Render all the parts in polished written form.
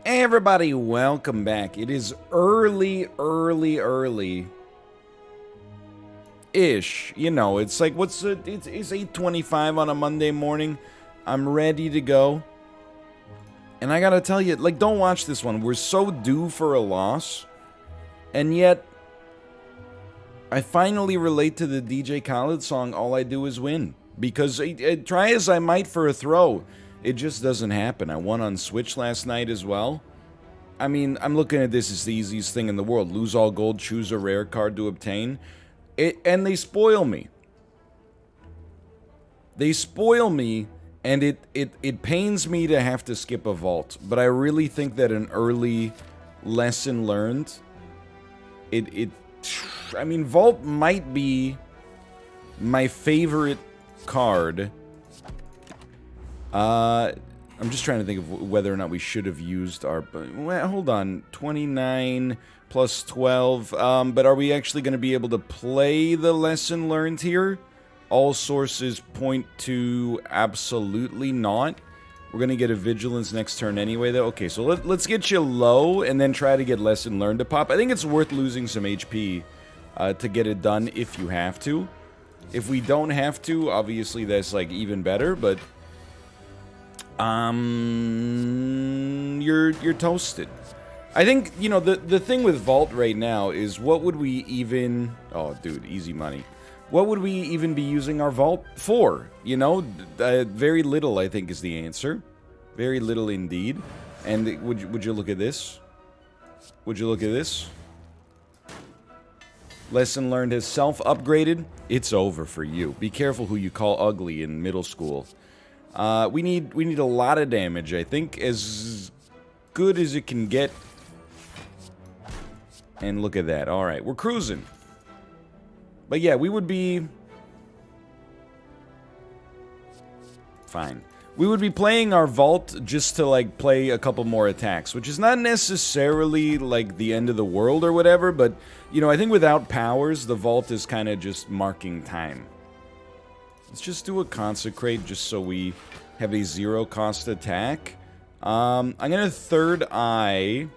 Hey everybody, welcome back. It is early-ish. You know, it's like, it's 8:25 on a Monday morning. I'm ready to go. And I gotta tell you, like, don't watch this one. We're so due for a loss. And yet, I finally relate to the DJ Khaled song, All I Do Is Win. Because try as I might for a throw, it just doesn't happen. I won on Switch last night as well. I mean, I'm looking at this as the easiest thing in the world. Lose all gold, choose a rare card to obtain. And they spoil me. They spoil me, and it pains me to have to skip a vault. But I really think that an early lesson learned, I mean, vault might be my favorite card. I'm just trying to think of whether or not we should have used our... Well, hold on. 29 plus 12. But are we actually going to be able to play the lesson learned here? All sources point to absolutely not. We're going to get a vigilance next turn anyway, though. Okay, so let's get you low and then try to get lesson learned to pop. I think it's worth losing some HP to get it done if you have to. If we don't have to, obviously that's like even better, but... you're toasted. I think, you know, the thing with Vault right now is what would we even... Oh, dude, easy money. What would we even be using our Vault for? You know, very little, I think, is the answer. Very little indeed. And would you look at this? Would you look at this? Lesson learned has self-upgraded. It's over for you. Be careful who you call ugly in middle school. We need a lot of damage, I think, as good as it can get. And look at that. All right, we're cruising. But yeah, we would be fine. We would be playing our vault just to like play a couple more attacks, which is not necessarily like the end of the world or whatever, but you know, I think without powers, the vault is kind of just marking time. Let's just do a Consecrate just so we have a zero-cost attack. I'm going to Third Eye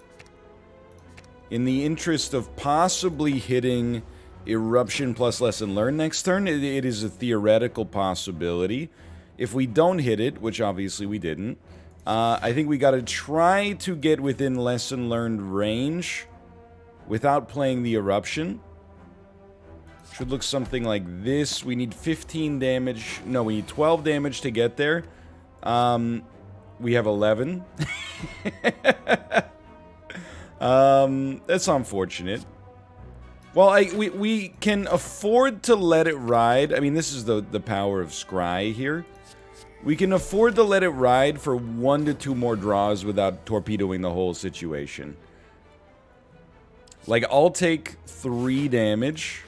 in the interest of possibly hitting Eruption plus Lesson Learned next turn. It is a theoretical possibility. If we don't hit it, which obviously we didn't, I think we got to try to get within Lesson Learned range without playing the Eruption. Should look something like this. We need 15 damage. No, we need 12 damage to get there. We have 11. That's unfortunate. Well, we can afford to let it ride. I mean, this is the power of Scry here. We can afford to let it ride for 1 to 2 more draws without torpedoing the whole situation. Like, I'll take 3 damage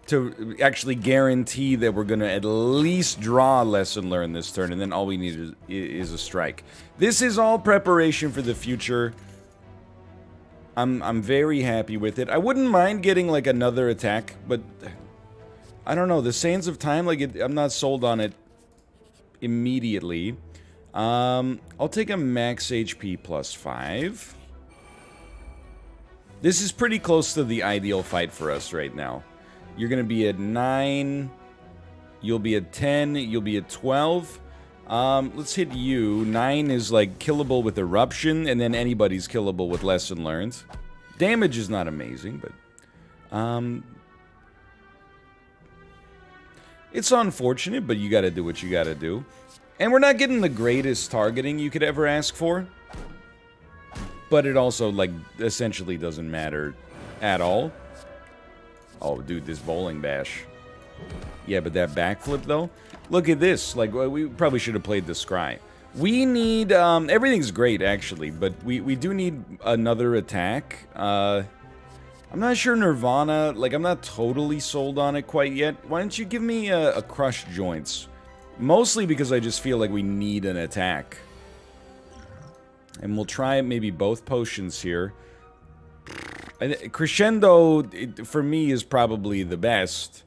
to actually guarantee that we're going to at least draw a lesson learned this turn, and then all we need is a strike. This is all preparation for the future. I'm very happy with it. I wouldn't mind getting, like, another attack, but I don't know. The Sands of Time, like, I'm not sold on it immediately. I'll take a max HP plus 5. This is pretty close to the ideal fight for us right now. You're going to be at 9, you'll be at 10, you'll be at 12. Let's hit you. 9 is like killable with Eruption, and then anybody's killable with Lesson Learned. Damage is not amazing, but... it's unfortunate, but you gotta do what you gotta do. And we're not getting the greatest targeting you could ever ask for. But it also, like, essentially doesn't matter at all. Oh, dude, this bowling bash. Yeah, but that backflip, though? Look at this. Like, we probably should have played the Scry. We need, everything's great, actually, but we do need another attack. I'm not sure Nirvana, like, I'm not totally sold on it quite yet. Why don't you give me a Crush Joints? Mostly because I just feel like we need an attack. And we'll try maybe both potions here. Crescendo, for me, is probably the best.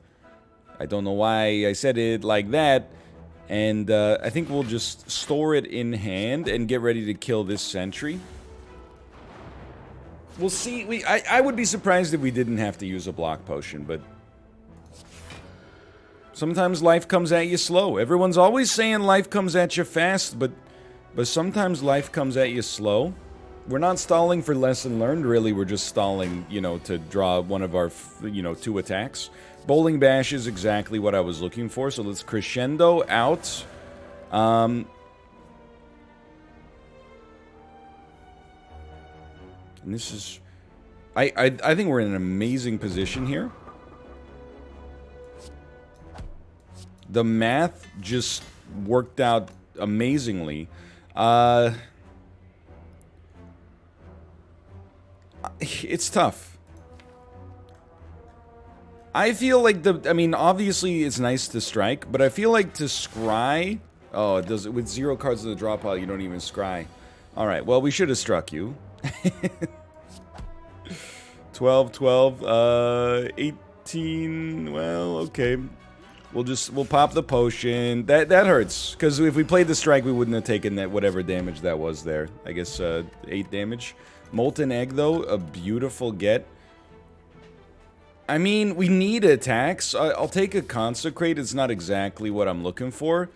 I don't know why I said it like that. And I think we'll just store it in hand and get ready to kill this sentry. We'll see. I would be surprised if we didn't have to use a block potion, but sometimes life comes at you slow. Everyone's always saying life comes at you fast, but sometimes life comes at you slow. We're not stalling for lesson learned, really. We're just stalling, you know, to draw one of our, you know, 2 attacks. Bowling Bash is exactly what I was looking for, so let's crescendo out. And this is... I think we're in an amazing position here. The math just worked out amazingly. It's tough. I feel like I mean, obviously it's nice to strike, but I feel like to scry... Oh, it does it with 0 cards in the draw pile, you don't even scry. Alright, well, we should have struck you. 12, 12, 18, well, okay. We'll pop the potion. That hurts, because if we played the strike, we wouldn't have taken that whatever damage that was there. I guess 8 damage. Molten Egg, though, a beautiful get. I mean, we need attacks. I'll take a Consecrate. It's not exactly what I'm looking for.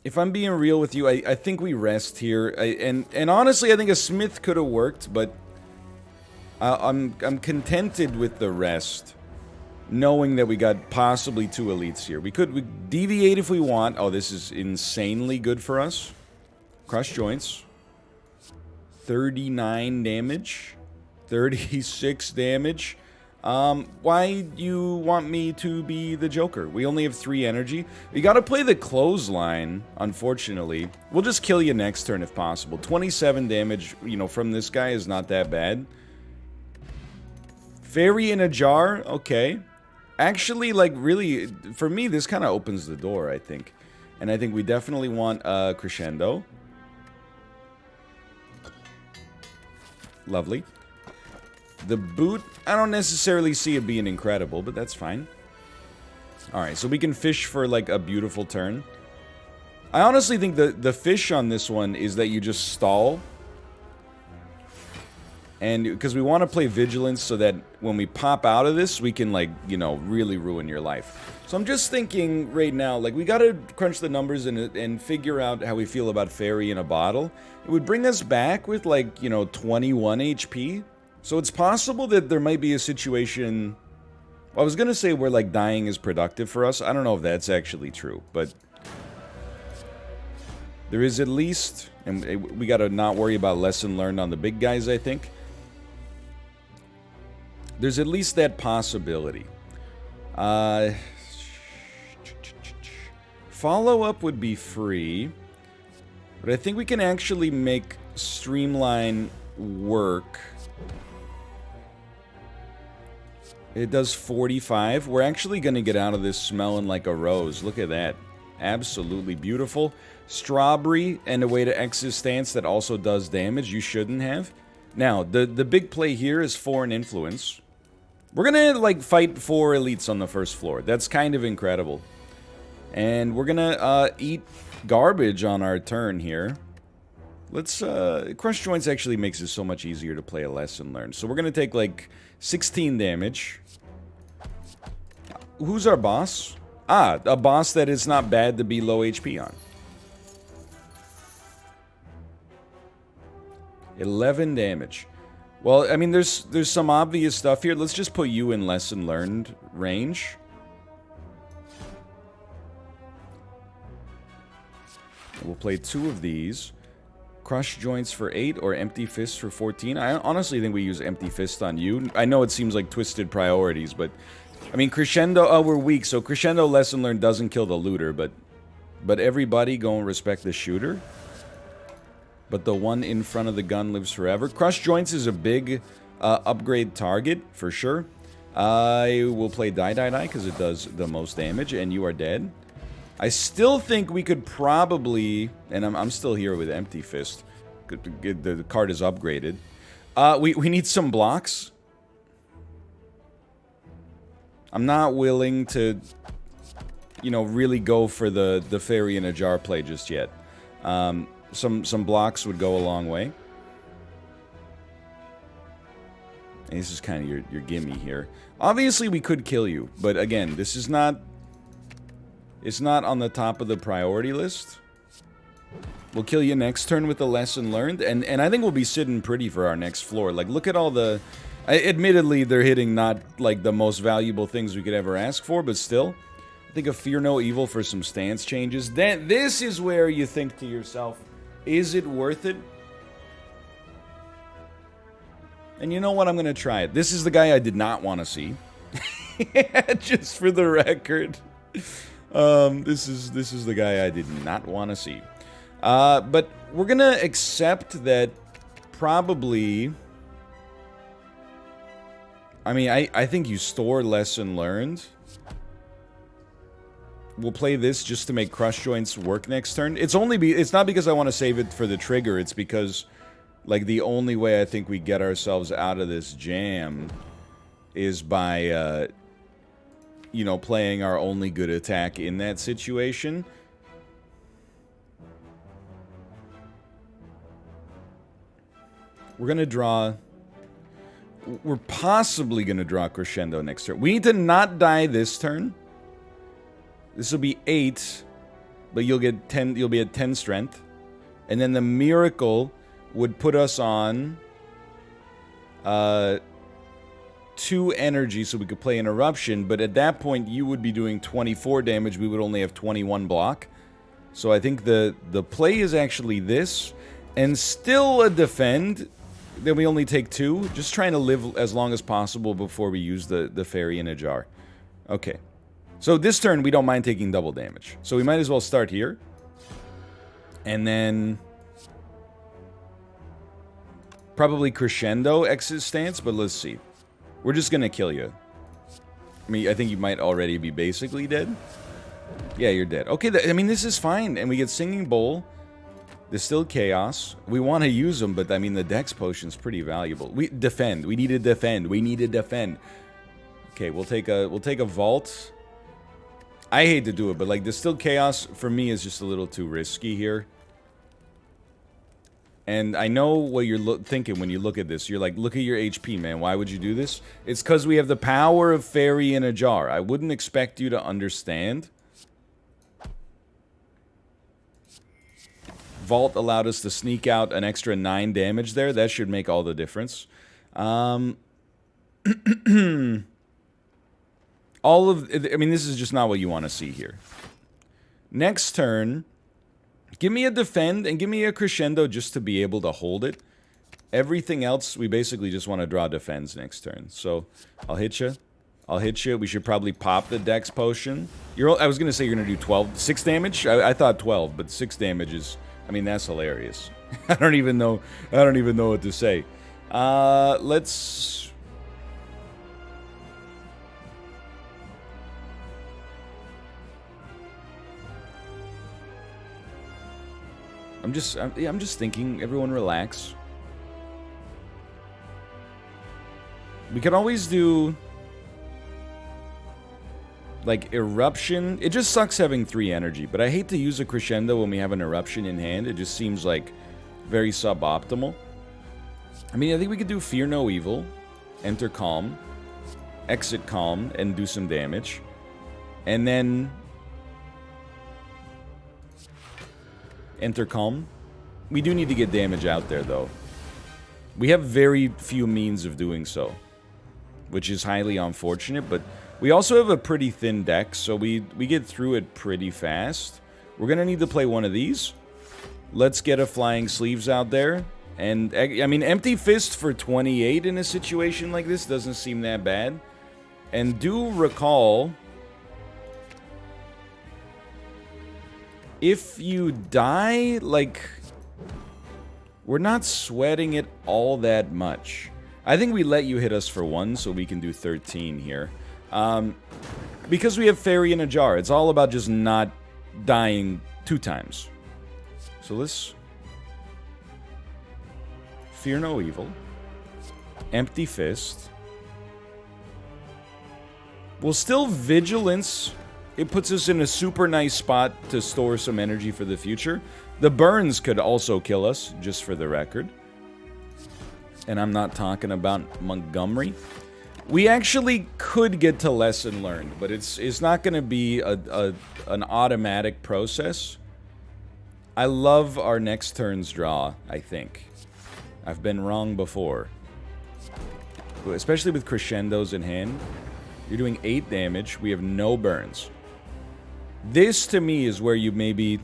If I'm being real with you, I think we rest here. And honestly, I think a Smith could have worked, but I'm contented with the rest, knowing that we got possibly 2 elites here. We deviate if we want. Oh, this is insanely good for us. Crush joints. 39 damage. 36 damage. Why do you want me to be the Joker? We only have 3 energy. We gotta play the clothesline, unfortunately. We'll just kill you next turn if possible. 27 damage, you know, from this guy is not that bad. Fairy in a jar, okay. Actually, like, really, for me, this kind of opens the door, I think. And I think we definitely want Crescendo. Lovely. The boot, I don't necessarily see it being incredible, but that's fine. Alright, so we can fish for, like, a beautiful turn. I honestly think the fish on this one is that you just stall. And because we want to play Vigilance so that when we pop out of this, we can, like, you know, really ruin your life. So I'm just thinking right now, like, we gotta crunch the numbers and figure out how we feel about Fairy in a bottle. It would bring us back with, like, you know, 21 HP. So it's possible that there might be a situation... Well, I was gonna say where, like, dying is productive for us. I don't know if that's actually true, but... There is at least... And we gotta not worry about lesson learned on the big guys, I think. There's at least that possibility. Follow-up would be free. But I think we can actually make Streamline work. It does 45. We're actually going to get out of this smelling like a rose. Look at that. Absolutely beautiful. Strawberry and a way to exit stance that also does damage you shouldn't have. Now, the big play here is Foreign Influence. We're going to, like, fight 4 elites on the first floor. That's kind of incredible. And we're going to eat garbage on our turn here. Let's, Crush Joints actually makes it so much easier to play a lesson learned. So we're going to take, like, 16 damage. Who's our boss? Ah, a boss that is not bad to be low HP on. 11 damage. Well, I mean, there's some obvious stuff here. Let's just put you in lesson learned range. We'll play 2 of these. Crush Joints for 8 or Empty Fist for 14. I honestly think we use Empty Fist on you. I know it seems like twisted priorities, but... I mean, Crescendo... Oh, we're weak, so Crescendo Lesson Learned doesn't kill the looter, but everybody go and respect the shooter. But the one in front of the gun lives forever. Crush Joints is a big upgrade target, for sure. I will play Die Die Die, because it does the most damage, and you are dead. I still think we could probably... And I'm still here with Empty Fist. The card is upgraded. We need some blocks. I'm not willing to you know, really go for the fairy in a jar play just yet. Some blocks would go a long way. And this is kind of your gimme here. Obviously, we could kill you, but again, this is not... It's not on the top of the priority list. We'll kill you next turn with the lesson learned, and I think we'll be sitting pretty for our next floor. Like, look at all the... admittedly, they're hitting not, like, the most valuable things we could ever ask for, but still. I think of Fear No Evil for some stance changes. Then this is where you think to yourself, is it worth it? And you know what? I'm going to try it. This is the guy I did not want to see. Just for the record. This is the guy I did not want to see. But we're going to accept that probably... I mean, I think you store lesson learned. We'll play this just to make crush joints work next turn. It's not because I want to save it for the trigger. It's because, like, the only way I think we get ourselves out of this jam is by, you know, playing our only good attack in that situation. We're gonna draw... We're possibly gonna draw Crescendo next turn. We need to not die this turn. This will be 8, but you'll get 10. You'll be at 10 strength, and then the miracle would put us on 2 energy, so we could play an eruption. But at that point, you would be doing 24 damage. We would only have 21 block. So I think the play is actually this, and still a defend. Then we only take 2. Just trying to live as long as possible before we use the fairy in a jar. Okay. So this turn, we don't mind taking double damage. So we might as well start here. And then... probably Crescendo exit stance, but let's see. We're just gonna kill you. I mean, I think you might already be basically dead. Yeah, you're dead. Okay, I mean, this is fine. And we get Singing Bowl. Distilled Chaos. We want to use them, but I mean, the Dex Potion's pretty valuable. We defend. We need to defend. We need to defend. Okay, we'll take a Vault. I hate to do it, but like Distilled Chaos for me is just a little too risky here. And I know what you're thinking when you look at this. You're like, look at your HP, man. Why would you do this? It's because we have the power of Fairy in a jar. I wouldn't expect you to understand. Vault allowed us to sneak out an extra 9 damage there. That should make all the difference. I mean, this is just not what you want to see here. Next turn, give me a defend and give me a crescendo just to be able to hold it. Everything else, we basically just want to draw defense next turn. So, I'll hit you. I'll hit you. We should probably pop the Dex Potion. I was going to say you're going to do 6 damage. I thought 12, but 6 damage is... I mean, that's hilarious. I don't even know what to say. Let's... I'm just thinking, everyone relax. We could always do... like, Eruption. It just sucks having 3 energy, but I hate to use a Crescendo when we have an Eruption in hand. It just seems like very suboptimal. I mean, I think we could do Fear No Evil, enter Calm, exit Calm, and do some damage. And then... enter Calm. We do need to get damage out there, though. We have very few means of doing so, which is highly unfortunate, but... we also have a pretty thin deck, so we get through it pretty fast. We're going to need to play one of these. Let's get a Flying Sleeves out there. And, I mean, Empty Fist for 28 in a situation like this doesn't seem that bad. And do recall... if you die, like... we're not sweating it all that much. I think we let you hit us for 1, so we can do 13 here. Because we have Fairy in a jar, it's all about just not dying 2 times. So let's... Fear No Evil. Empty Fist. We'll still Vigilance it puts us in a super nice spot to store some energy for the future. The burns could also kill us, just for the record. And I'm not talking about Montgomery. We actually could get to lesson learned, but it's not going to be an automatic process. I love our next turn's draw, I think. I've been wrong before. Especially with crescendos in hand. You're doing 8 damage. We have no burns. This, to me, is where you maybe...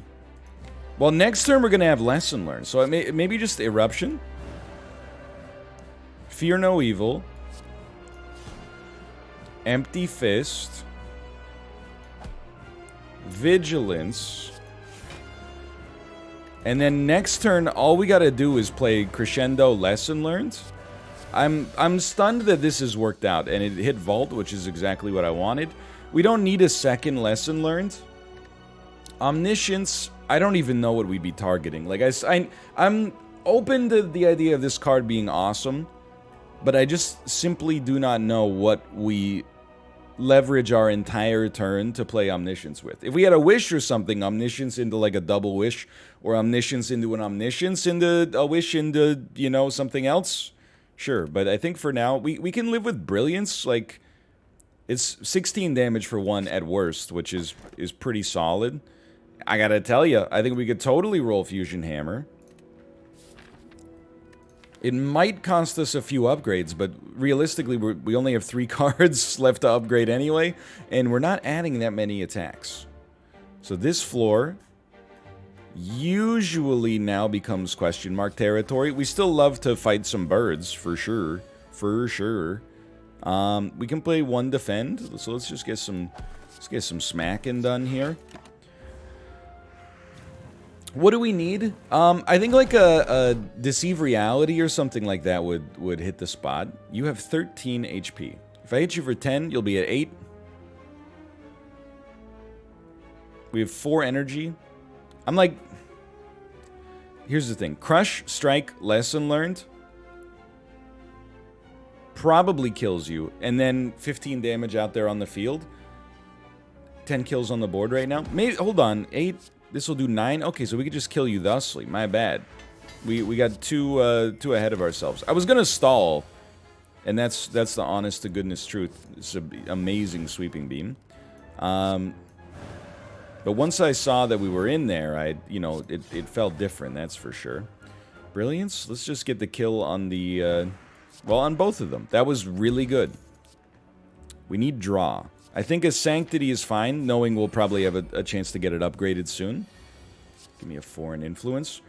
Well, next turn we're going to have lesson learned. So maybe just Eruption. Fear no evil. Empty Fist. Vigilance. And then next turn, all we gotta do is play Crescendo Lesson Learned. I'm stunned that this has worked out, and it hit Vault, which is exactly what I wanted. We don't need a second Lesson Learned. Omniscience, I don't even know what we'd be targeting. Like, I'm open to the idea of this card being awesome, but I just simply do not know what we leverage our entire turn to play Omniscience with. If we had a Wish or something, Omniscience into like a double Wish, or Omniscience into an Omniscience into a Wish into, you know, something else, sure. But I think for now, we can live with Brilliance. Like, it's 16 damage for 1 at worst, which is pretty solid. I gotta tell you, I think we could totally roll Fusion Hammer. It might cost us a few upgrades, but realistically, we only have 3 cards left to upgrade anyway, and we're not adding that many attacks. So this floor usually now becomes question mark territory. We still love to fight some birds, for sure. For sure. We can play 1 defend, so let's just get some smacking done here. What do we need? I think like a Deceive Reality or something like that would hit the spot. You have 13 HP. If I hit you for 10, you'll be at 8. We have 4 energy. I'm like... Here's the thing. Crush, Strike, Lesson Learned probably kills you. And then 15 damage out there on the field. 10 kills on the board right now. Maybe, hold on. 8... This will do 9? Okay, so we could just kill you thusly. My bad. We got too ahead of ourselves. I was gonna stall, and that's the honest to goodness truth. It's an amazing sweeping beam. But once I saw that we were in there, it felt different, that's for sure. Brilliance? Let's just get the kill on the, well, on both of them. That was really good. We need draw. I think a Sanctity is fine, knowing we'll probably have a chance to get it upgraded soon. Give me a Foreign Influence.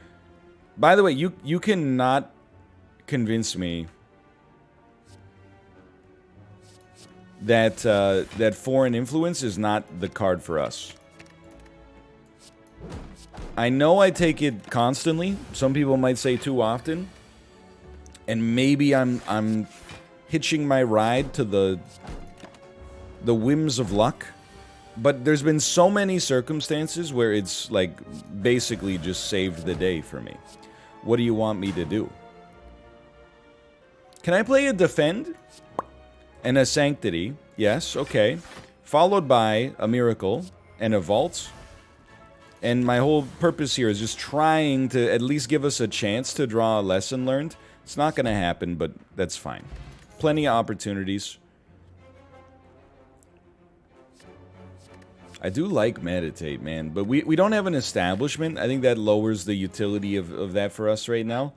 By the way, you cannot convince me that that Foreign Influence is not the card for us. I know I take it constantly. Some people might say too often. And maybe I'm hitching my ride to the whims of luck, but there's been so many circumstances where it's like basically just saved the day for me. What do you want me to do? Can I play a Defend and a Sanctity? Yes, okay. Followed by a Miracle and a Vault. And my whole purpose here is just trying to at least give us a chance to draw a Lesson Learned. It's not going to happen, but that's fine. Plenty of opportunities. I do like Meditate, man, but we don't have an establishment. I think that lowers the utility of that for us right now.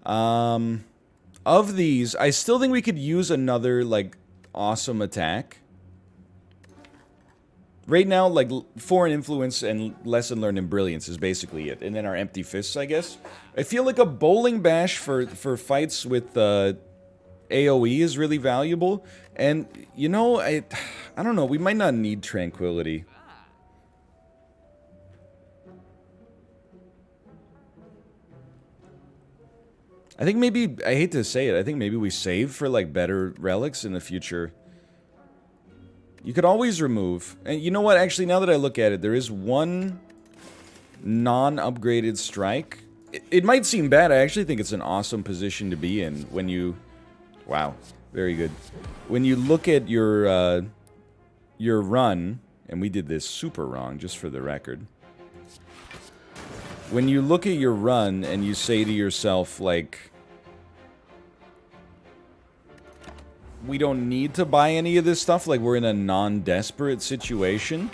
Of these, I still think we could use another, like, awesome attack. Right now, like, Foreign Influence and Lesson Learned and Brilliance is basically it. And then our Empty Fists, I guess. I feel like a Bowling Bash for fights with AoE is really valuable. And, you know, I don't know, we might not need Tranquility. I think maybe, I hate to say it, I think maybe we save for, like, better relics in the future. You could always remove, and you know what, actually, now that I look at it, there is one non-upgraded strike. It might seem bad, I actually think it's an awesome position to be in when you, wow, very good. When you look at your run, And we did this super wrong, just for the record. When you look at your run and you say to yourself, like, we don't need to buy any of this stuff, like we're in a non-desperate situation,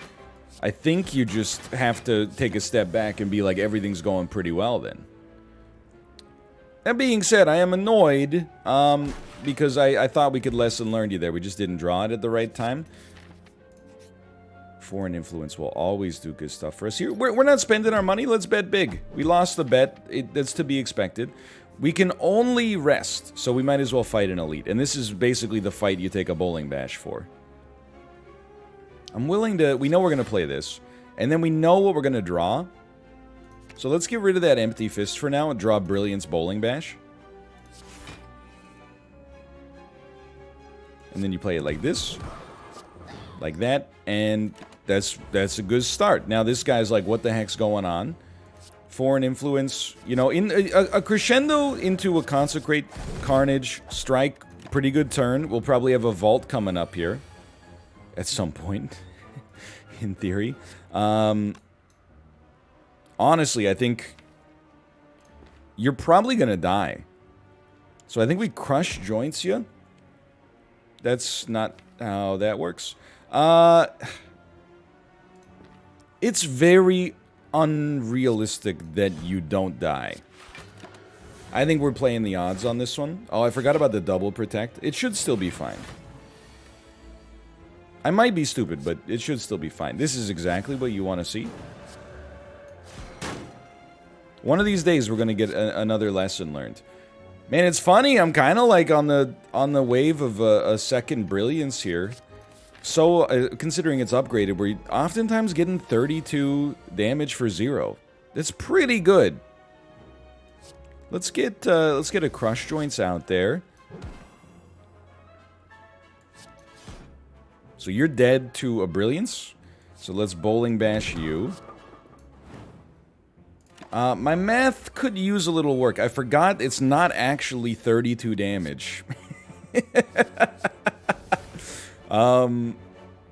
I think you just have to take a step back and be like, everything's going pretty well then. That being said, I am annoyed, because I thought we could lesson learn you there. We just didn't draw it at the right time. Foreign influence will always do good stuff for us here. We're not spending our money. Let's bet big. We lost the bet. That's to be expected. We can only rest, so we might as well fight an elite. And this is basically the fight you take a bowling bash for. I'm willing to... We know we're going to play this. And then we know what we're going to draw. So let's get rid of that empty fist for now and draw Brilliance Bowling Bash. And then you play it like this. Like that. And that's a good start. Now this guy's like, what the heck's going on? Foreign influence, you know, in a crescendo into a consecrate carnage strike, pretty good turn. We'll probably have a vault coming up here at some point, in theory. Honestly, I think you're probably gonna die. So I think we crush joints you. That's not how that works. It's very unrealistic that you don't die. I think we're playing the odds on this one. Oh, I forgot about the double protect. It should still be fine. I might be stupid, but it should still be fine. This is exactly what you want to see. One of these days, we're going to get another lesson learned. Man, it's funny. I'm kind of like on the wave of a second brilliance here. So, considering it's upgraded, we're oftentimes getting 32 damage for 0. That's pretty good. Let's get a crush joints out there. So you're dead to a brilliance. So let's bowling bash you. My math could use a little work. I forgot it's not actually 32 damage.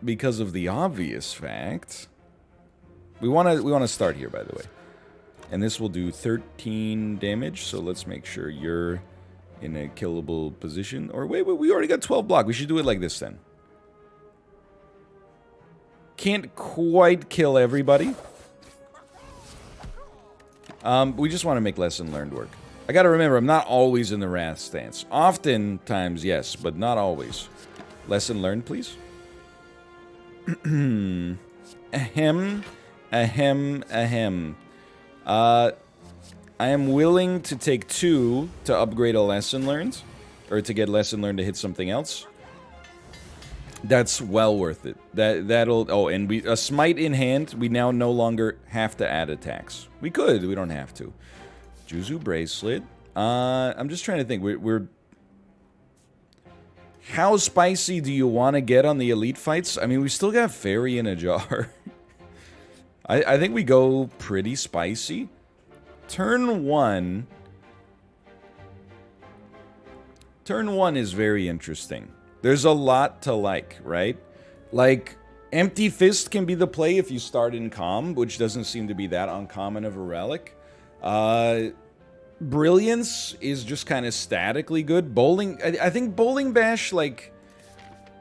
Because of the obvious fact. We wanna start here, by the way. And this will do 13 damage, so let's make sure you're in a killable position. Or wait, we already got 12 block. We should do it like this then. Can't quite kill everybody. We just want to make lesson learned work. I gotta remember, I'm not always in the wrath stance. Oftentimes, yes, but not always. Lesson learned, please. Ahem. Ahem. Ahem. I am willing to take 2 to upgrade a lesson learned. Or to get lesson learned to hit something else. That's well worth it. That'll... Oh, and a smite in hand, we now no longer have to add attacks. We could, we don't have to. Juzu bracelet. I'm just trying to think. We're how spicy do you want to get on the elite fights? I mean, we still got fairy in a jar. I think we go pretty spicy. Turn 1. Turn 1 is very interesting. There's a lot to like, right? Like, Empty Fist can be the play if you start in calm, which doesn't seem to be that uncommon of a relic. Brilliance is just kind of statically good. Bowling, I think Bowling Bash, like,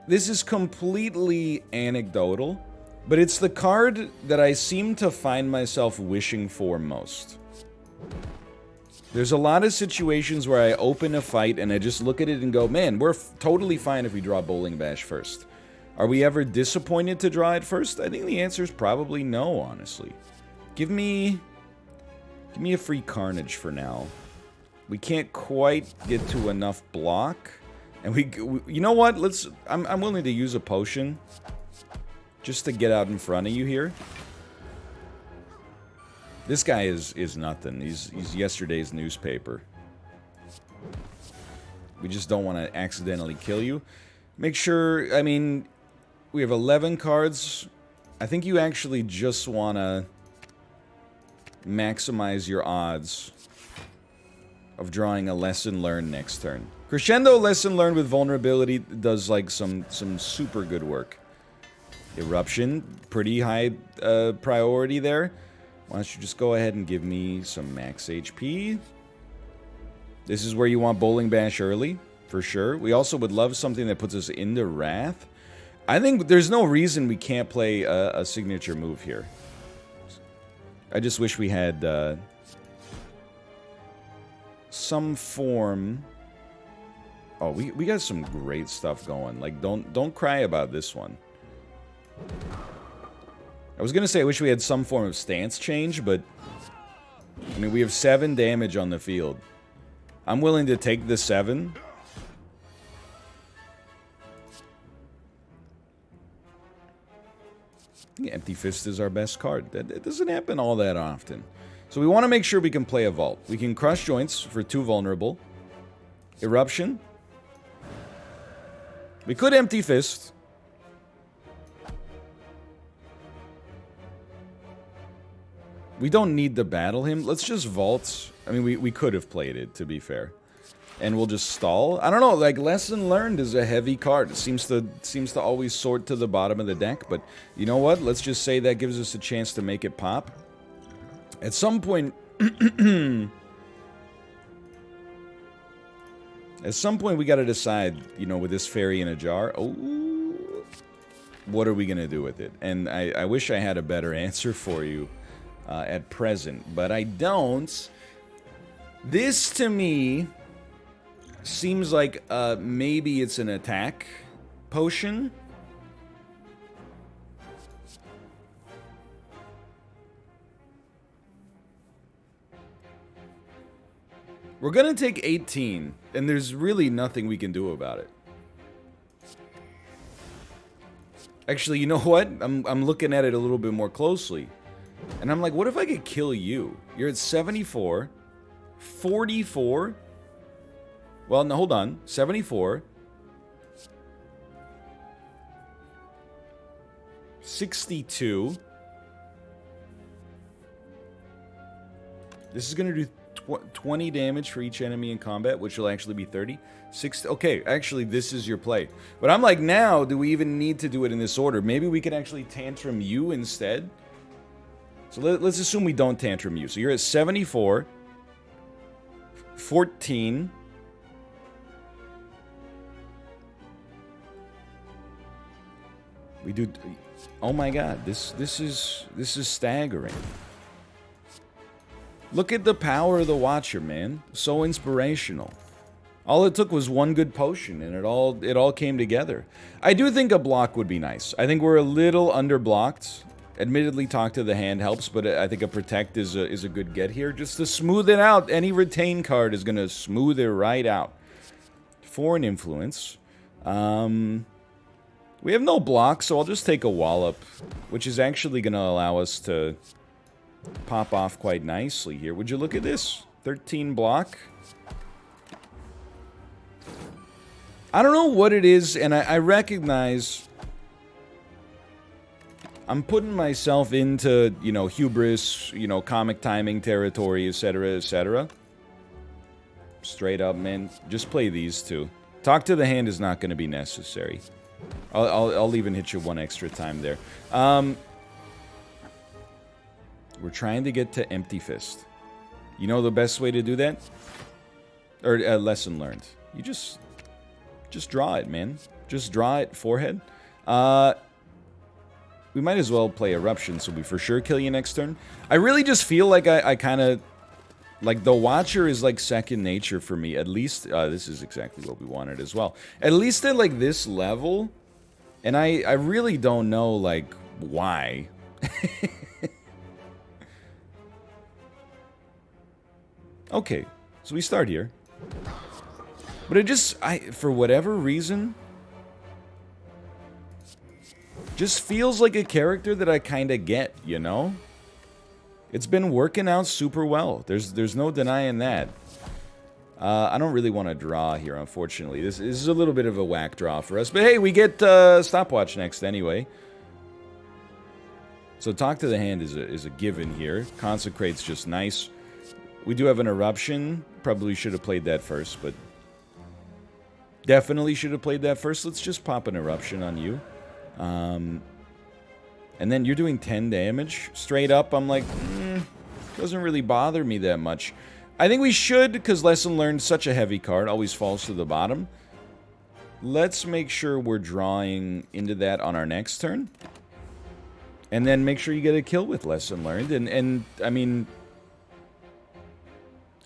this is completely anecdotal, but it's the card that I seem to find myself wishing for most. There's a lot of situations where I open a fight and I just look at it and go, man, we're totally fine if we draw Bowling Bash first. Are we ever disappointed to draw it first? I think the answer is probably no, honestly. Give me a free Carnage for now. We can't quite get to enough block. And we you know what? I'm willing to use a potion just to get out in front of you here. This guy is nothing. He's yesterday's newspaper. We just don't want to accidentally kill you. Make sure, I mean, we have 11 cards. I think you actually just want to maximize your odds of drawing a lesson learned next turn. Crescendo lesson learned with vulnerability does like some super good work. Eruption, pretty high priority there. Why don't you just go ahead and give me some max HP? This is where you want Bowling Bash early, for sure. We also would love something that puts us into Wrath. I think there's no reason we can't play a signature move here. I just wish we had some form. Oh, we got some great stuff going. Like, don't cry about this one. I was gonna say I wish we had some form of stance change, but I mean we have 7 damage on the field. I'm willing to take the 7. I think Empty Fist is our best card. It doesn't happen all that often. So we want to make sure we can play a Vault. We can Crush Joints for 2 vulnerable. Eruption. We could Empty Fist. We don't need to battle him. Let's just Vault. I mean, we could have played it, to be fair. And we'll just stall. I don't know, like, Lesson Learned is a heavy card. It seems to always sort to the bottom of the deck. But you know what? Let's just say that gives us a chance to make it pop. At some point... At some point, we gotta decide, you know, with this fairy in a jar. Oh... What are we gonna do with it? And I wish I had a better answer for you. At present, but I don't. This, to me, seems like maybe it's an attack potion. We're gonna take 18, and there's really nothing we can do about it. Actually, you know what? I'm looking at it a little bit more closely. And I'm like, what if I could kill you? You're at 74. 44? Well, no, hold on. 74. 62. This is going to do 20 damage for each enemy in combat, which will actually be 30. 60. Okay, actually, this is your play. But I'm like, now, do we even need to do it in this order? Maybe we could actually Tantrum you instead? So let's assume we don't Tantrum you. So you're at 74. 14. We do... Oh my god, this is staggering. Look at the power of the Watcher, man. So inspirational. All it took was one good potion, and it all came together. I do think a block would be nice. I think we're a little underblocked. Admittedly, Talk to the Hand helps, but I think a Protect is a good get here. Just to smooth it out. Any Retain card is going to smooth it right out. Foreign Influence. We have no block, so I'll just take a Wallop, which is actually going to allow us to pop off quite nicely here. Would you look at this? 13 block. I don't know what it is, and I recognize... I'm putting myself into, you know, hubris, you know, comic timing territory, etc., etc. Straight up, man. Just play these two. Talk to the Hand is not going to be necessary. I'll even hit you one extra time there. We're trying to get to Empty Fist. You know the best way to do that? Or Lesson Learned. You just draw it, man. Just draw it, forehead. We might as well play Eruption, so we for sure kill you next turn. I really just feel like I kind of... Like, the Watcher is, like, second nature for me. At least, this is exactly what we wanted as well. At least at, like, this level. And I really don't know, like, why. Okay, so we start here. But it just, for whatever reason... just feels like a character that I kind of get, you know? It's been working out super well. There's no denying that. I don't really want to draw here, unfortunately. This is a little bit of a whack draw for us. But hey, we get Stopwatch next anyway. So Talk to the Hand is a given here. Consecrate's just nice. We do have an Eruption. Probably should have played that first, but... definitely should have played that first. Let's just pop an Eruption on you. And then you're doing 10 damage. Straight up, I'm like, doesn't really bother me that much. I think we should, because Lesson Learned, such a heavy card, always falls to the bottom. Let's make sure we're drawing into that on our next turn. And then make sure you get a kill with Lesson Learned. And I mean,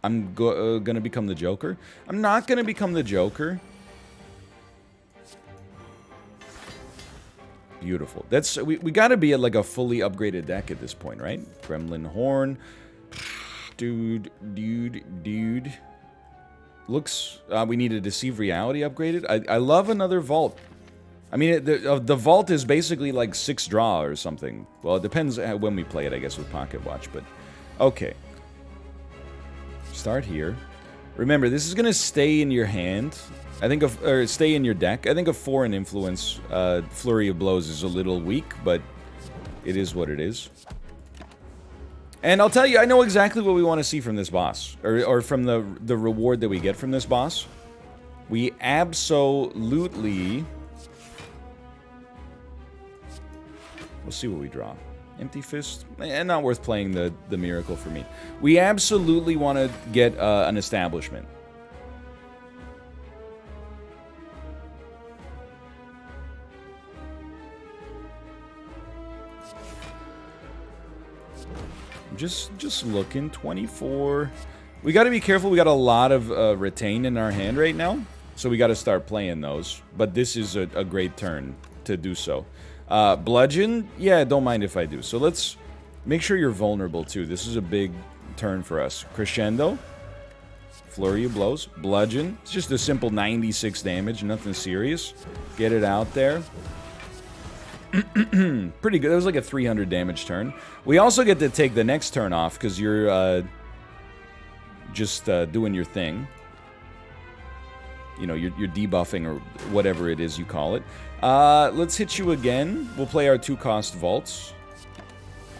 I'm gonna become the Joker. I'm not gonna become the Joker. Beautiful. That's we gotta be at like a fully upgraded deck at this point, right? Gremlin Horn. Dude. Looks, we need a Deceive Reality upgraded. I love another Vault. I mean, the Vault is basically like 6 draw or something. Well, it depends when we play it, I guess, with Pocket Watch, but... Okay. Start here. Remember, this is gonna stay in your hand. I think or stay in your deck. I think a 4 in Influence, Flurry of Blows is a little weak, but it is what it is. And I'll tell you, I know exactly what we want to see from this boss. Or from the reward that we get from this boss. We absolutely... We'll see what we draw. Empty Fist? And not worth playing the Miracle for me. We absolutely want to get an Establishment. Just looking. 24. We got to be careful. We got a lot of Retain in our hand right now, so we got to start playing those. But this is a great turn to do so. Bludgeon, yeah, don't mind if I do. So let's make sure you're vulnerable too. This is a big turn for us. Crescendo, Flurry of Blows, Bludgeon. It's just a simple 96 damage, nothing serious. Get it out there. Pretty good. That was like a 300 damage turn. We also get to take the next turn off because you're just doing your thing. You know, you're debuffing or whatever it is you call it. Let's hit you again. We'll play our 2-cost vaults.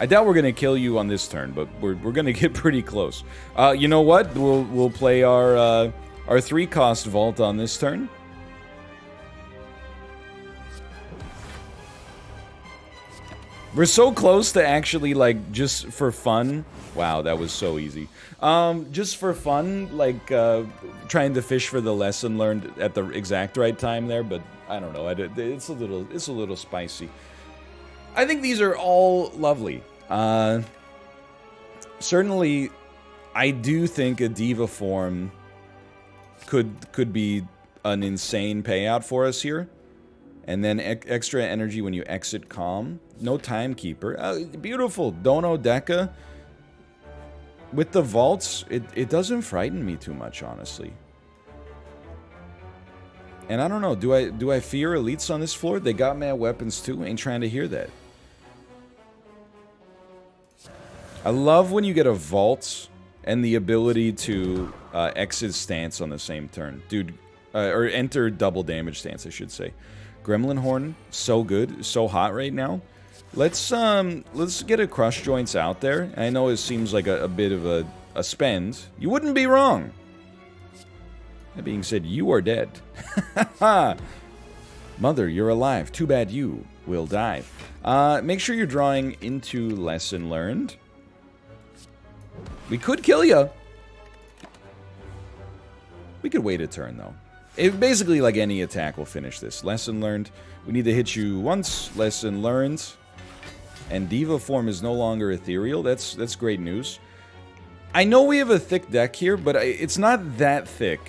I doubt we're gonna kill you on this turn, but we're gonna get pretty close. You know what? We'll play our 3-cost vault on this turn. We're so close to actually, like, just for fun. Wow, that was so easy. Just for fun, like, trying to fish for the Lesson Learned at the exact right time there, but I don't know. It's a little spicy. I think these are all lovely. Certainly, I do think a Diva form could be an insane payout for us here. And then extra energy when you exit Calm. No Timekeeper. Beautiful. Dono Deca. With the vaults, it doesn't frighten me too much, honestly. And I don't know. Do I fear elites on this floor? They got mad weapons too. Ain't trying to hear that. I love when you get a vault and the ability to exit stance on the same turn. Dude, or enter double damage stance, I should say. Gremlin Horn, so good, so hot right now. Let's get a Crush Joints out there. I know it seems like a bit of a spend. You wouldn't be wrong. That being said, you are dead. Mother, you're alive. Too bad you will die. Make sure you're drawing into Lesson Learned. We could kill you. We could wait a turn, though. Basically, like any attack will finish this. Lesson Learned. We need to hit you once. Lesson Learned. And Diva form is no longer ethereal. That's great news. I know we have a thick deck here, but it's not that thick.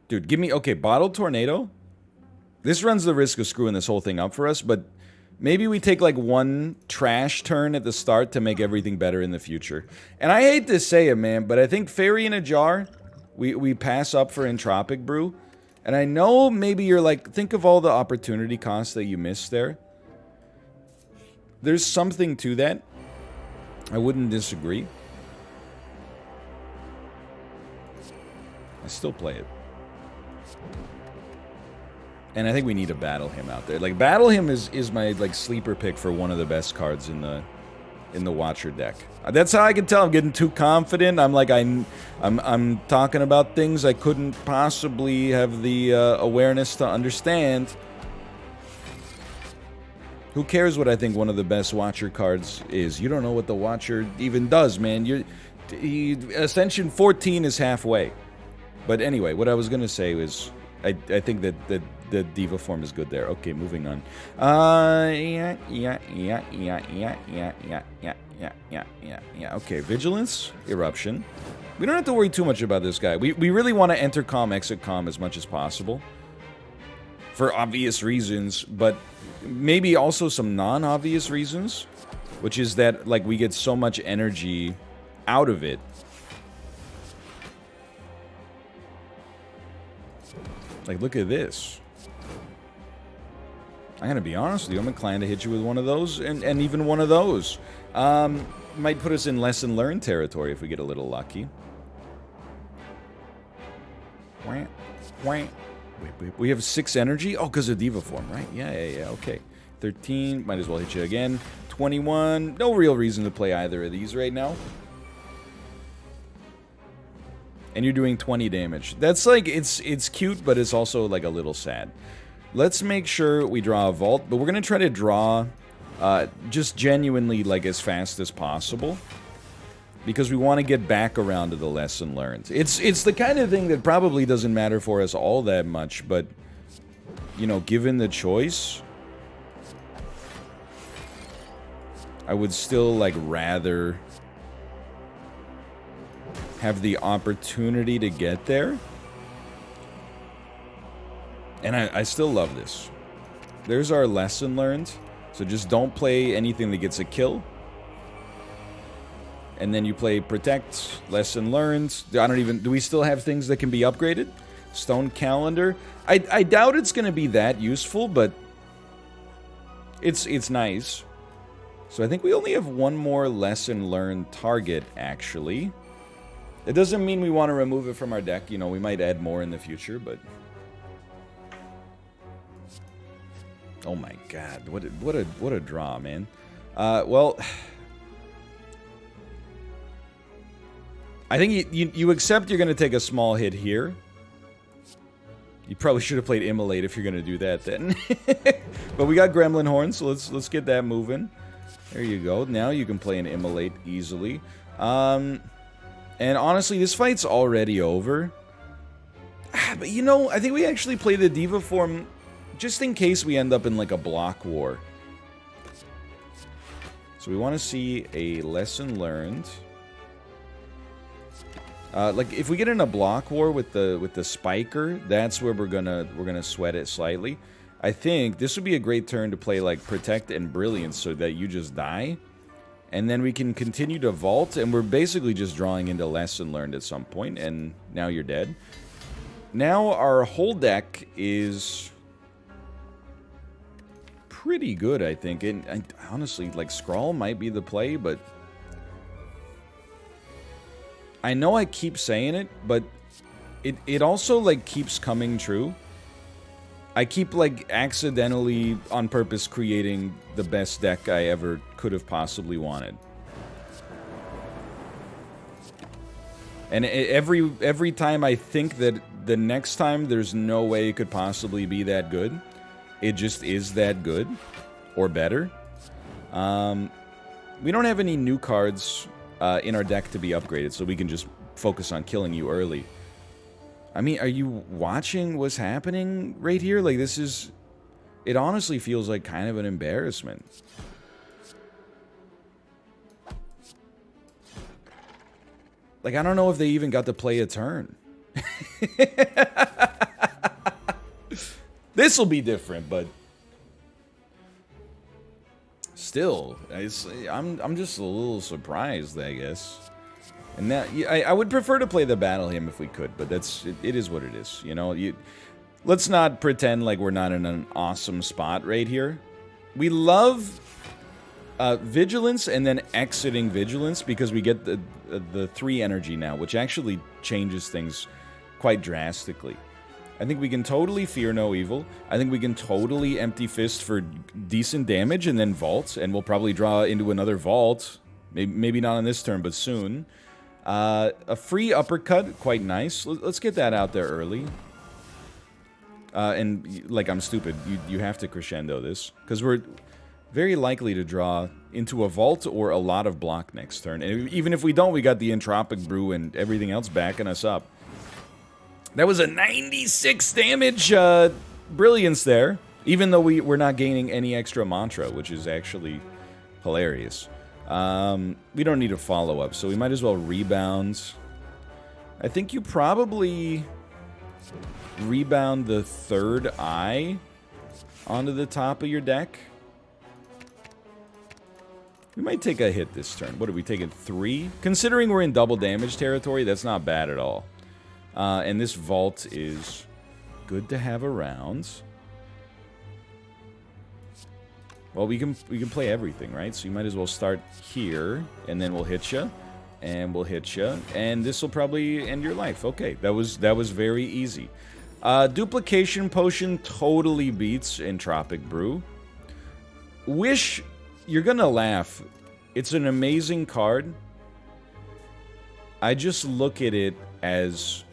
Dude, give me... Okay, Bottled Tornado. This runs the risk of screwing this whole thing up for us, but maybe we take like one trash turn at the start to make everything better in the future. And I hate to say it, man, but I think Fairy in a Jar... We pass up for Entropic Brew. And I know maybe you're like, think of all the opportunity costs that you missed there. There's something to that. I wouldn't disagree. I still play it. And I think we need to Battle Him out there. Like, Battle Him is my, like, sleeper pick for one of the best cards in the Watcher deck. That's how I can tell I'm getting too confident. I'm like, I'm talking about things I couldn't possibly have the awareness to understand. Who cares what I think one of the best Watcher cards is? You don't know what the Watcher even does, man. Ascension 14 is halfway. But anyway, what I was going to say was, I think that the Diva form is good there. Okay, moving on. Yeah. Okay, Vigilance, Eruption. We don't have to worry too much about this guy. We really want to enter calm, exit calm as much as possible. For obvious reasons, but maybe also some non-obvious reasons. Which is that, like, we get so much energy out of it. Like, look at this. I'm gonna be honest with you, I'm inclined to hit you with one of those, and even one of those. Might put us in lesson learned territory if we get a little lucky. Wait. We have 6 energy? Oh, because of Diva form, right? Yeah, okay. 13, might as well hit you again. 21, no real reason to play either of these right now. And you're doing 20 damage. That's like, it's cute, but it's also like a little sad. Let's make sure we draw a vault, but we're gonna try to draw just genuinely like as fast as possible. Because we want to get back around to the lesson learned. It's the kind of thing that probably doesn't matter for us all that much, but, you know, given the choice, I would still, like, rather have the opportunity to get there. And I still love this. There's our lesson learned. So just don't play anything that gets a kill. And then you play Protect, Lesson Learned. Do we still have things that can be upgraded? Stone Calendar. I doubt it's going to be that useful, but it's nice. So I think we only have one more Lesson Learned target, actually. It doesn't mean we want to remove it from our deck. You know, we might add more in the future, but... Oh my god, what a draw, man. Well... I think you accept you're going to take a small hit here. You probably should have played Immolate if you're going to do that then. But we got Gremlin Horn, so let's get that moving. There you go. Now you can play an Immolate easily. And honestly, this fight's already over. But you know, I think we actually play the Diva form just in case we end up in like a block war. So we want to see a lesson learned. Like if we get in a block war with the spiker, that's where we're gonna sweat it slightly. I think this would be a great turn to play like Protect and Brilliance so that you just die, and then we can continue to vault, and we're basically just drawing into lesson learned at some point, and now you're dead. Now our whole deck is pretty good, I think, and honestly, like Scrawl might be the play, but. I know I keep saying it, but it also, like, keeps coming true. I keep, like, accidentally, on purpose, creating the best deck I ever could have possibly wanted. And every time I think that the next time there's no way it could possibly be that good, it just is that good. Or better. We don't have any new cards... in our deck to be upgraded, so we can just focus on killing you early. I mean, are you watching what's happening right here? Like, this is... It honestly feels like kind of an embarrassment. Like, I don't know if they even got to play a turn. This'll be different, but... Still, I'm just a little surprised, I guess. And that I would prefer to play the Battle Hymn if we could, but it is what it is. You know, let's not pretend like we're not in an awesome spot right here. We love Vigilance and then exiting Vigilance because we get the 3 energy now, which actually changes things quite drastically. I think we can totally Fear No Evil. I think we can totally Empty Fist for decent damage and then Vault, and we'll probably draw into another Vault. Maybe not on this turn, but soon. A free Uppercut, quite nice. Let's get that out there early. And, like, I'm stupid. You have to crescendo this. Because very likely to draw into a vault or a lot of block next turn. And even if we don't, we got the Entropic Brew and everything else backing us up. That was a 96 damage brilliance there, even though we're not gaining any extra mantra, which is actually hilarious. We don't need a follow-up, so we might as well rebound. I think you probably rebound the third eye onto the top of your deck. We might take a hit this turn. What are we taking? 3? Considering we're in double damage territory, that's not bad at all. And this vault is good to have around. Well, we can play everything, right? So you might as well start here, and then we'll hit you, and we'll hit you, and this will probably end your life. Okay, that was very easy. Duplication Potion totally beats Entropic Brew. Wish, you're gonna laugh. It's an amazing card. I just look at it as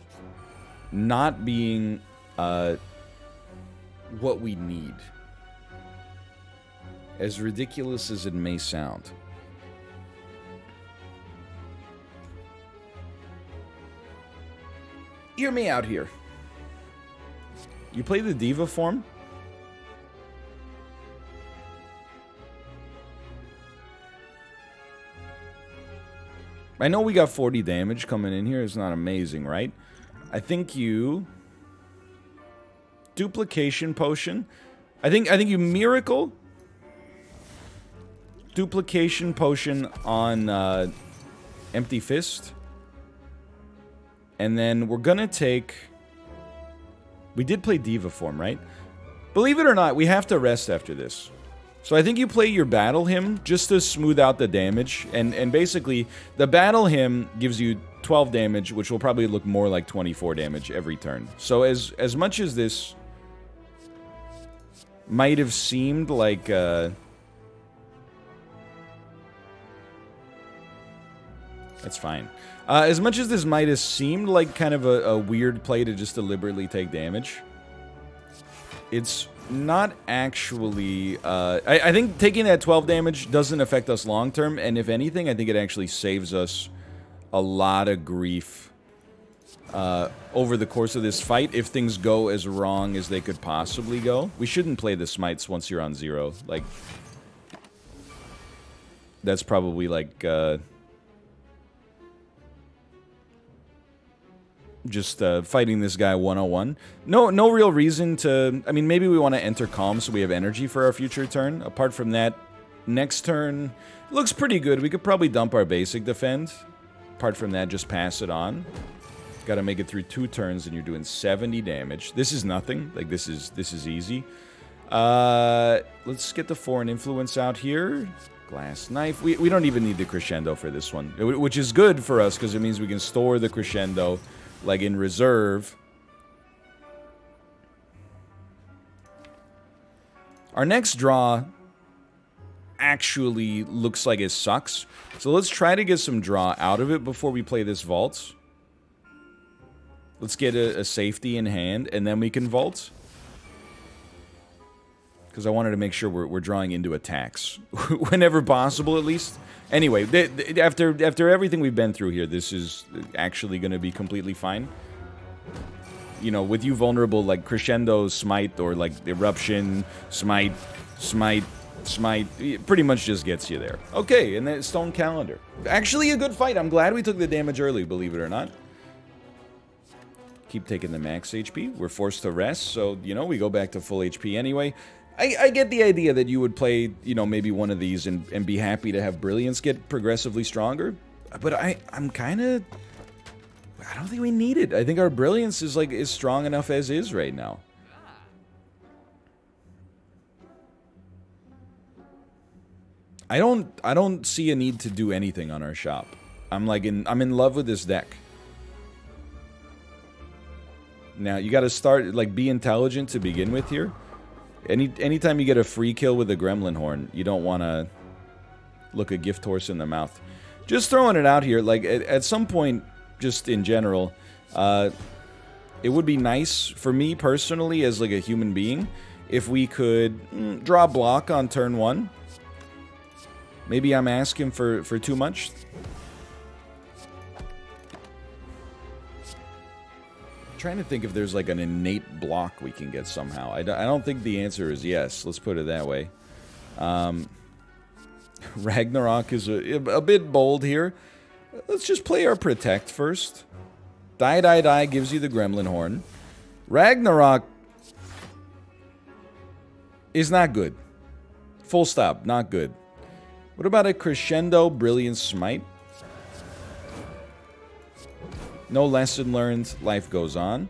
not being what we need. As ridiculous as it may sound. Hear me out here. You play the Diva form? I know we got 40 damage coming in here. It's not amazing, right? I think you... Duplication Potion. I think you Miracle. Duplication Potion on Empty Fist. And then we're gonna take... We did play Diva form, right? Believe it or not, we have to rest after this. So I think you play your Battle Hymn just to smooth out the damage. And basically, the Battle Hymn gives you 12 damage, which will probably look more like 24 damage every turn. So as much as this might have seemed like... That's fine. As much as this might have seemed like kind of a weird play to just deliberately take damage, it's not actually... I think taking that 12 damage doesn't affect us long term, and if anything, I think it actually saves us a lot of grief over the course of this fight if things go as wrong as they could possibly go. We shouldn't play the smites once you're on 0. Like, that's probably like... just fighting this guy 101. No real reason to... I mean, maybe we want to enter Calm so we have energy for our future turn. Apart from that, next turn looks pretty good. We could probably dump our basic defend. Apart from that, just pass it on. Gotta make it through 2 turns and you're doing 70 damage. This is nothing. Like, this is easy. Let's get the Foreign Influence out here. Glass Knife. We don't even need the Crescendo for this one. Which is good for us because it means we can store the Crescendo like in reserve. Our next draw actually looks like it sucks. So let's try to get some draw out of it before we play this vault. Let's get a safety in hand, and then we can vault. Because I wanted to make sure we're drawing into attacks. Whenever possible, at least. Anyway, after everything we've been through here, this is actually going to be completely fine. You know, with you vulnerable, like Crescendo, Smite, or like Eruption, Smite, it pretty much just gets you there. Okay, and then Stone Calendar. Actually a good fight. I'm glad we took the damage early, believe it or not. Keep taking the max HP. We're forced to rest, so, you know, we go back to full HP anyway. I get the idea that you would play, you know, maybe one of these and be happy to have Brilliance get progressively stronger. But I'm kind of... I don't think we need it. I think our Brilliance is strong enough as is right now. I don't see a need to do anything on our shop. I'm in love with this deck. Now, you got to start, like, be intelligent to begin with here. Anytime you get a free kill with a Gremlin Horn, you don't want to look a gift horse in the mouth. Just throwing it out here, like, at some point, just in general, it would be nice for me personally as, like, a human being if we could draw block on turn 1 Maybe I'm asking for too much. I'm trying to think if there's like an innate block we can get somehow. I don't think the answer is yes. Let's put it that way. Ragnarok is a bit bold here. Let's just play our Protect first. Die gives you the Gremlin Horn. Ragnarok is not good. Full stop, not good. What about a Crescendo Brilliant Smite? No lesson learned, life goes on.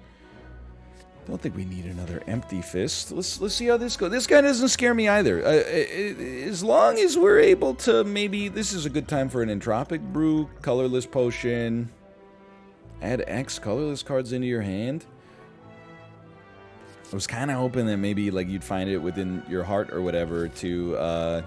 Don't think we need another Empty Fist. Let's see how this goes. This guy doesn't scare me either. As long as we're able to maybe... This is a good time for an Entropic Brew, Colorless Potion. Add X colorless cards into your hand. I was kind of hoping that maybe like you'd find it within your heart or whatever to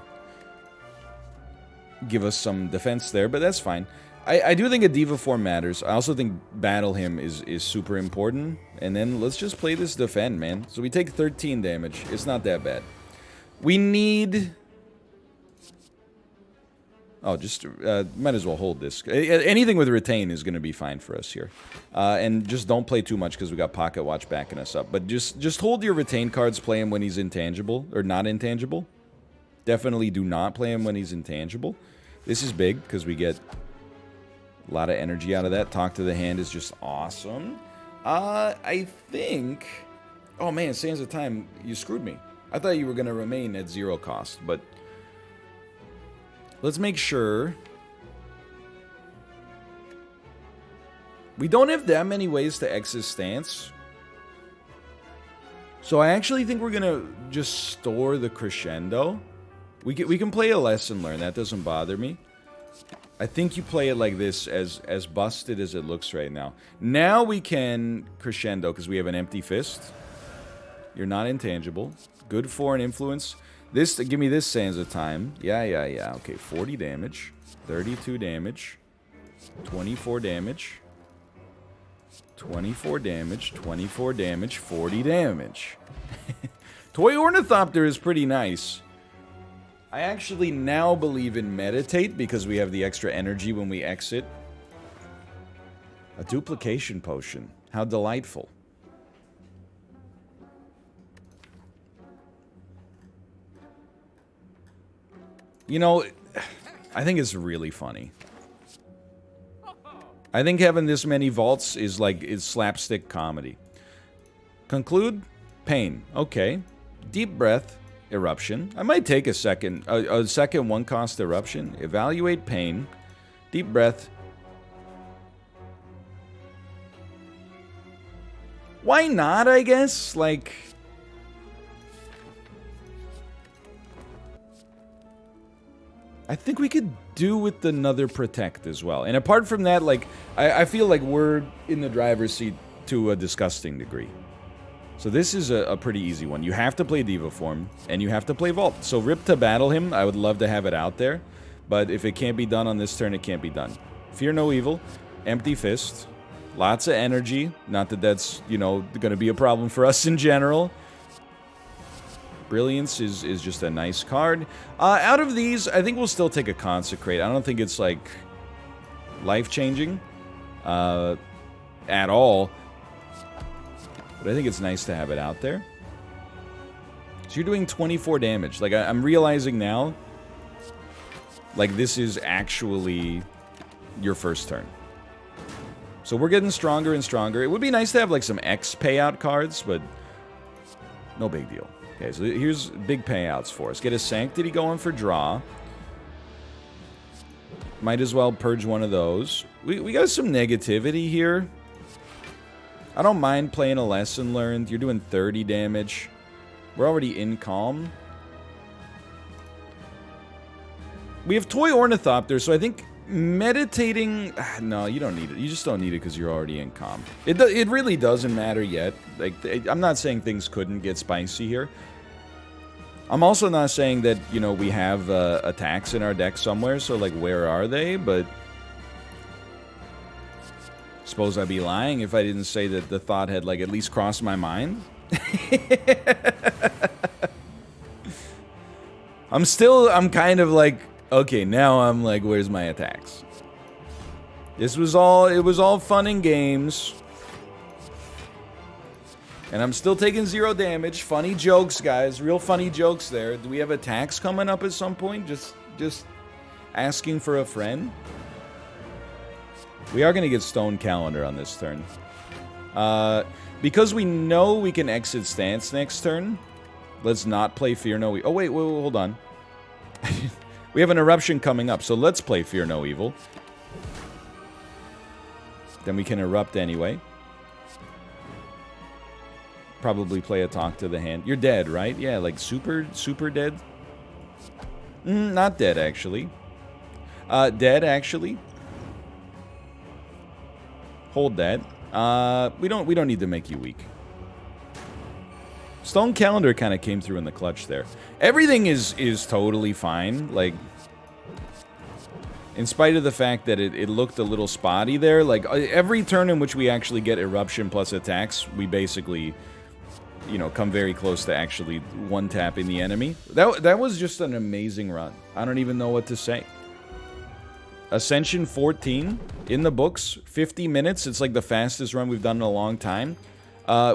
give us some defense there, but that's fine. I do think a Diva form matters. I also think Battle Him is super important. And then let's just play this defend, man. So we take 13 damage. It's not that bad. We need... Oh, just might as well hold this. Anything with retain is going to be fine for us here. And just don't play too much because we got Pocket Watch backing us up. But just hold your retain cards, play him when he's intangible, or not intangible. Definitely do not play him when he's intangible. This is big because we get a lot of energy out of that. Talk to the Hand is just awesome. I think... Oh man, Sands of Time, you screwed me. I thought you were going to remain at 0 cost, but... Let's make sure. We don't have that many ways to exit stance. So I actually think we're going to just store the Crescendo. We can play a Lesson Learned. That doesn't bother me. I think you play it like this, as busted as it looks right now. Now we can Crescendo because we have an Empty Fist. You're not intangible. Good for an influence. This, give me this Sands of Time. Yeah. Okay, 40 damage. 32 damage. 24 damage. 24 damage. 24 damage. 40 damage. Toy Ornithopter is pretty nice. I actually now believe in Meditate because we have the extra energy when we exit. A Duplication Potion. How delightful. You know, I think it's really funny. I think having this many vaults is like, it's slapstick comedy. Conclude? Pain. Okay. Deep Breath. Eruption. I might take a second 1-cost Eruption. Evaluate Pain. Deep Breath. Why not, I guess? Like... I think we could do with another Protect as well. And apart from that, like, I feel like we're in the driver's seat to a disgusting degree. So this is a pretty easy one. You have to play Diva form, and you have to play Vault. So Rip to Battle Him, I would love to have it out there. But if it can't be done on this turn, it can't be done. Fear no evil. Empty Fist. Lots of energy. Not that that's, you know, going to be a problem for us in general. Brilliance is just a nice card. Out of these, I think we'll still take a Consecrate. I don't think it's, like, life-changing at all. But I think it's nice to have it out there. So you're doing 24 damage. Like, I'm realizing now, like, this is actually your first turn. So we're getting stronger and stronger. It would be nice to have, like, some X payout cards, but no big deal. Okay, so here's big payouts for us. Get a Sanctity going for draw. Might as well purge one of those. We got some negativity here. I don't mind playing a Lesson Learned. You're doing 30 damage. We're already in Calm. We have Toy Ornithopter, so I think meditating... No, you don't need it. You just don't need it because you're already in Calm. It really doesn't matter yet. Like, I'm not saying things couldn't get spicy here. I'm also not saying that, you know, we have attacks in our deck somewhere, so, like, where are they? But suppose I'd be lying if I didn't say that the thought had, like, at least crossed my mind. I'm kind of, like, Okay, now I'm like, where's my attacks? It was all fun and games. And I'm still taking 0 damage. Funny jokes, guys. Real funny jokes there. Do we have attacks coming up at some point? Just asking for a friend? We are going to get Stone Calendar on this turn. Because we know we can exit stance next turn, let's not play Fear No Evil. Oh, wait, hold on. We have an eruption coming up, so let's play Fear No Evil. Then we can erupt anyway. Probably play a Talk to the Hand. You're dead, right? Yeah, like super dead? Not dead, actually. Dead, actually. Hold that. We don't need to make you weak. Stone Calendar kind of came through in the clutch there. Everything is totally fine. Like, in spite of the fact that it looked a little spotty there, like, every turn in which we actually get Eruption plus attacks, we basically, you know, come very close to actually one-tapping the enemy. That was just an amazing run. I don't even know what to say. Ascension 14 in the books, 50 minutes. It's like the fastest run we've done in a long time.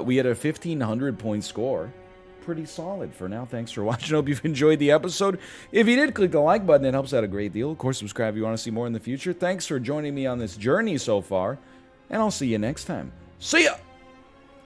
We had a 1,500 point score. Pretty solid for now. Thanks for watching. Hope you've enjoyed the episode. If you did, click the like button. It helps out a great deal. Of course, subscribe if you want to see more in the future. Thanks for joining me on this journey so far, and I'll see you next time. See ya!